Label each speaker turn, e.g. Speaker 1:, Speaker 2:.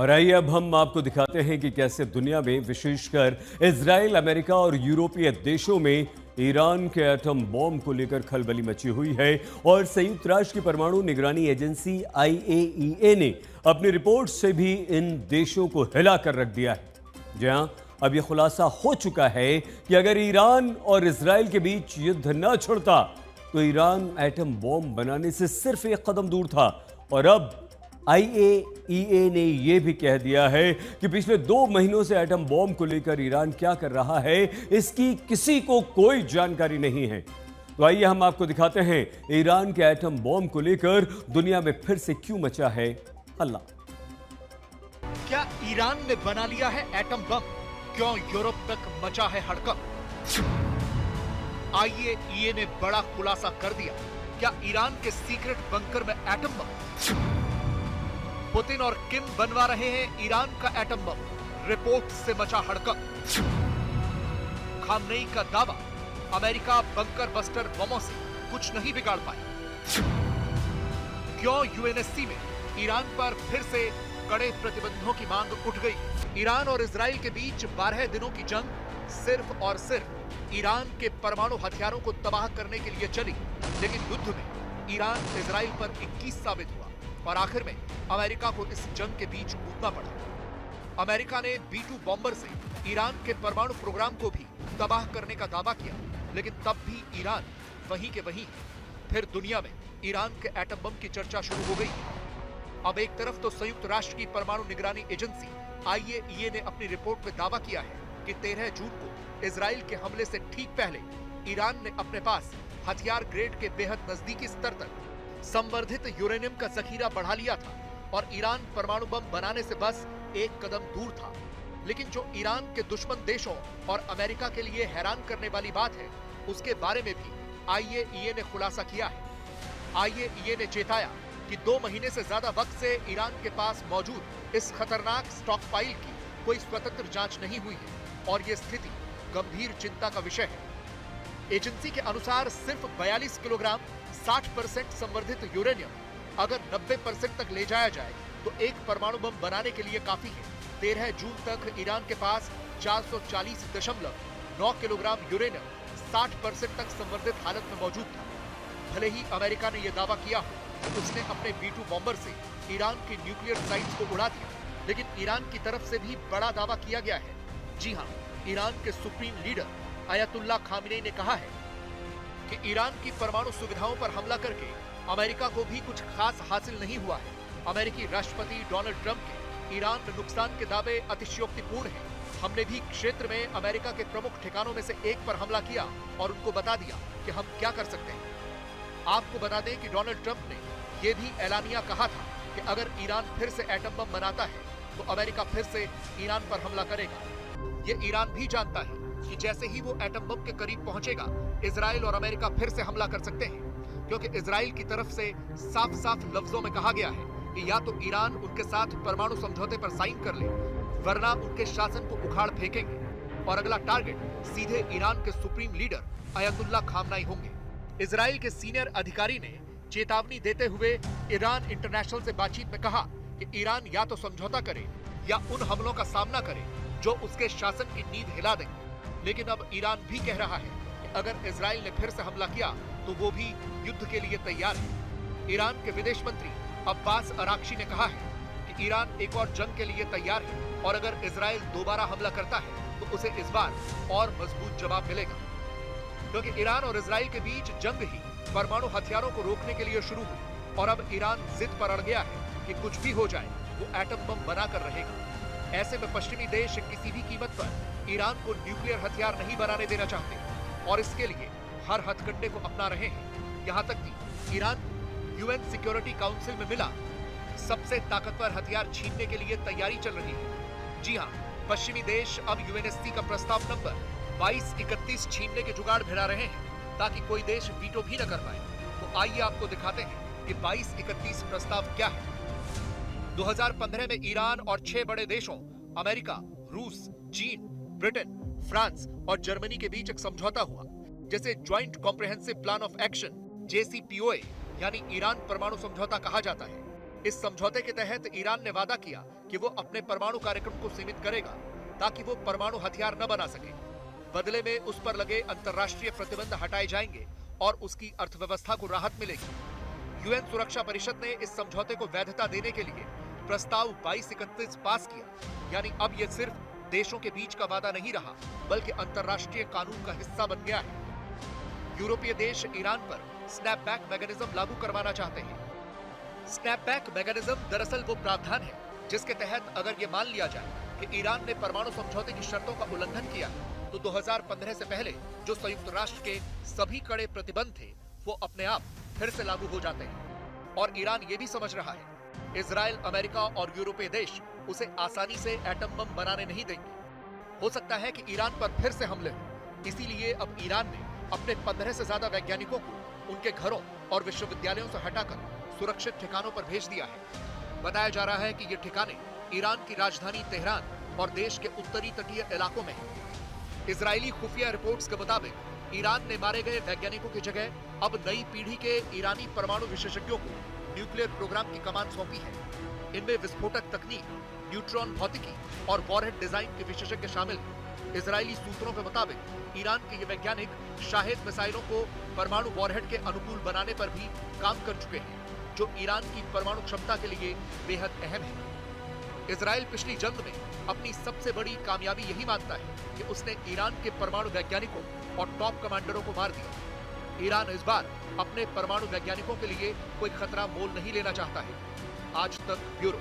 Speaker 1: और आइए अब हम आपको दिखाते हैं कि कैसे दुनिया में विशेषकर इजराइल, अमेरिका और यूरोपीय देशों में ईरान के एटम बॉम्ब को लेकर खलबली मची हुई है और संयुक्त राष्ट्र की परमाणु निगरानी एजेंसी IAEA ने अपनी रिपोर्ट से भी इन देशों को हिला कर रख दिया है। जहां अब यह खुलासा हो चुका है कि अगर ईरान और इजराइल के बीच युद्ध न छिड़ता तो ईरान एटम बॉम्ब बनाने से सिर्फ एक कदम दूर था। और अब IAEA ने यह भी कह दिया है कि पिछले 2 महीनों से एटम बॉम्ब को लेकर ईरान क्या कर रहा है इसकी किसी को कोई जानकारी नहीं है। तो आइए हम आपको दिखाते हैं ईरान के एटम बॉम्ब को लेकर दुनिया में फिर से क्यों मचा है हल्ला।
Speaker 2: क्या ईरान ने बना लिया है एटम बम? क्यों यूरोप तक मचा है हड़कंप? IAEA ने बड़ा खुलासा कर दिया। क्या ईरान के सीक्रेट बंकर में एटम बम? पुतिन और किम बनवा रहे हैं ईरान का एटम बम, रिपोर्ट से मचा हड़कंप। खामनेई का दावा, अमेरिका बंकर बस्टर बमों से कुछ नहीं बिगाड़ पाए। क्यों UNSC में ईरान पर फिर से कड़े प्रतिबंधों की मांग उठ गई? ईरान और इजराइल के बीच 12 दिनों की जंग सिर्फ और सिर्फ ईरान के परमाणु हथियारों को तबाह करने के लिए चली, लेकिन युद्ध में ईरान इजराइल पर 21 साबित हुआ और आखिर में अमेरिका को इस जंग के बीच कूदना पड़ा। अमेरिका ने B-2 बॉम्बर से ईरान के परमाणु प्रोग्राम को भी तबाह करने का दावा किया, लेकिन तब भी ईरान वहीं के वहीं है। फिर दुनिया में ईरान के एटम बम की चर्चा शुरू हो गई। अब एक तरफ तो संयुक्त राष्ट्र की परमाणु निगरानी एजेंसी IAEA ने अपनी रिपोर्ट में दावा किया है कि 13 जून को इजराइल के हमले से ठीक पहले ईरान ने अपने पास हथियार ग्रेड के बेहद नजदीकी स्तर तक संवर्धित यूरेनियम का जखीरा बढ़ा लिया था और ईरान परमाणु बम बनाने से बस एक कदम दूर था। लेकिन जो ईरान के दुश्मन देशों और अमेरिका के लिए हैरान करने वाली बात है, उसके बारे में भी IAEA ने खुलासा किया है। IAEA ने चेताया कि 2 महीने से ज्यादा वक्त से ईरान के पास मौजूद इस खतरनाक स्टॉकपाइल की कोई स्वतंत्र जांच नहीं हुई है और यह स्थिति गंभीर चिंता का विषय है। एजेंसी के अनुसार सिर्फ 42 किलोग्राम 60% संवर्धित यूरेनियम अगर 90% तक ले जाया जाए तो एक परमाणु बम बनाने के लिए काफी है। 13 जून तक ईरान के पास 440.9 किलोग्राम यूरेनियम 60% तक संवर्धित हालत में मौजूद था। भले ही अमेरिका ने यह दावा किया हो कि उसने अपने B-2 बॉम्बर से ईरान की न्यूक्लियर साइट्स को उड़ा दिया, लेकिन ईरान की तरफ से भी बड़ा दावा किया गया है। जी हां, ईरान के सुप्रीम लीडर अयतुल्ला खामिनेई ने कहा है कि ईरान की परमाणु सुविधाओं पर हमला करके अमेरिका को भी कुछ खास हासिल नहीं हुआ है। अमेरिकी राष्ट्रपति डोनाल्ड ट्रंप के ईरान में नुकसान के दावे अतिशयोक्तिपूर्ण हैं। हमने भी क्षेत्र में अमेरिका के प्रमुख ठिकानों में से एक पर हमला किया और उनको बता दिया कि हम क्या कर सकते हैं। आपको बता दें कि डोनाल्ड ट्रंप ने यह भी एलानिया कहा था कि अगर ईरान फिर से एटम बम बनाता है तो अमेरिका फिर से ईरान पर हमला करेगा। ये ईरान भी जानता है कि जैसे ही वो एटम बम के करीब पहुंचेगा, इजराइल और अमेरिका फिर से हमला कर सकते हैं, क्योंकि इजराइल की तरफ से साफ साफ लफ्जों में कहा गया है कि या तो ईरान उनके साथ परमाणु समझौते पर साइन कर ले, वरना उनके शासन को उखाड़ फेंकेंगे और अगला टारगेट सीधे ईरान के सुप्रीम लीडर अयतुल्ला खामनेई होंगे। इजराइल के सीनियर अधिकारी ने चेतावनी देते हुए ईरान इंटरनेशनल से बातचीत में कहा कि ईरान या तो समझौता करे या उन हमलों का सामना करे जो उसके शासन की नींद हिला देंगे। लेकिन अब ईरान भी कह रहा है कि अगर इजराइल ने फिर से हमला किया तो वो भी युद्ध के लिए तैयार है। ईरान के विदेश मंत्री अब्बास अराक्ची ने कहा है कि ईरान एक और जंग के लिए तैयार है और अगर इजराइल दोबारा हमला करता है तो उसे इस बार और मजबूत जवाब मिलेगा, क्योंकि ईरान और इजराइल के बीच जंग ही परमाणु हथियारों को रोकने के लिए शुरू हुई और अब ईरान जिद पर अड़ गया है कि कुछ भी हो जाए वो एटम बम बनाकर रहेगा। ऐसे में पश्चिमी देश किसी भी कीमत पर ईरान को न्यूक्लियर हथियार नहीं बनाने देना चाहते और इसके लिए हर हथकंडे को अपना रहे हैं। यहाँ तक कि ईरान UN सिक्योरिटी काउंसिल में मिला सबसे ताकतवर हथियार छीनने के लिए तैयारी चल रही है। जी हाँ, पश्चिमी देश अब UNSC का प्रस्ताव नंबर 2231 छीनने के जुगाड़ भिड़ा रहे हैं ताकि कोई देश वीटो भी न कर पाए। तो आइए आपको दिखाते हैं कि 2231 प्रस्ताव क्या है। 2015 में ईरान और 6 बड़े देशों अमेरिका, रूस, चीन, ब्रिटेन, फ्रांस और जर्मनी के बीच एक समझौता हुआ, जिसे joint comprehensive plan of action JCPOA यानी ईरान परमाणु समझौता कहा जाता है। इस समझौते के तहत ईरान ने वादा किया कि वो अपने परमाणु कार्यक्रम को सीमित करेगा ताकि वो परमाणु हथियार न बना सके। बदले में उस पर लगे अंतर्राष्ट्रीय प्रतिबंध हटाए जाएंगे और उसकी अर्थव्यवस्था को राहत मिलेगी। यूएन सुरक्षा परिषद ने इस समझौते को वैधता देने के लिए प्रस्ताव 2231 पास किया। यानी अब यह सिर्फ देशों के बीच का वादा नहीं रहा, बल्कि अंतर्राष्ट्रीय कानून का हिस्सा बन गया है। यूरोपीय देश ईरान पर स्नैपबैक मैकेनिज्म लागू करवाना चाहते हैं। स्नैपबैक मैकेनिज्म दरअसल वो प्रावधान है जिसके तहत अगर ये मान लिया जाए कि ईरान ने परमाणु समझौते की शर्तों का उल्लंघन किया तो 2015 से पहले जो संयुक्त राष्ट्र के सभी कड़े प्रतिबंध थे वो अपने आप फिर से लागू हो जाते हैं। और ईरान ये भी समझ रहा है इजराइल, अमेरिका और यूरोपीय देश उसे आसानी से एटम बम बनाने नहीं देंगे। हो सकता है कि ईरान पर फिर से हमले हो। इसीलिए अब ईरान ने अपने 15 से ज्यादा वैज्ञानिकों को उनके घरों और विश्वविद्यालयों से हटाकर सुरक्षित ठिकानों पर भेज दिया है। बताया जा रहा है कि ये ठिकाने ईरान की राजधानी तेहरान और देश के उत्तरी तटीय इलाकों में हैं। इजरायली खुफिया रिपोर्ट्स के मुताबिक ईरान ने मारे गए वैज्ञानिकों की जगह अब नई पीढ़ी के ईरानी परमाणु विशेषज्ञों को न्यूक्लियर प्रोग्राम की कमान सौंपी है। इनमें विस्फोटक तकनीक, न्यूट्रॉन भौतिकी और वॉरहेड डिजाइन के विशेषज्ञ शामिल हैं। इजरायली सूत्रों के मुताबिक ईरान के ये वैज्ञानिक शाहेद मिसाइलों को परमाणु वॉरहेड के अनुकूल बनाने पर भी काम कर चुके हैं, जो ईरान की परमाणु क्षमता के लिए बेहद अहम है। इजराइल पिछली जंग में अपनी सबसे बड़ी कामयाबी यही मानता है कि उसने ईरान के परमाणु वैज्ञानिकों और टॉप कमांडरों को मार दिया। ईरान इस बार अपने परमाणु वैज्ञानिकों के लिए कोई खतरा मोल नहीं लेना चाहता है। आज तक ब्यूरो।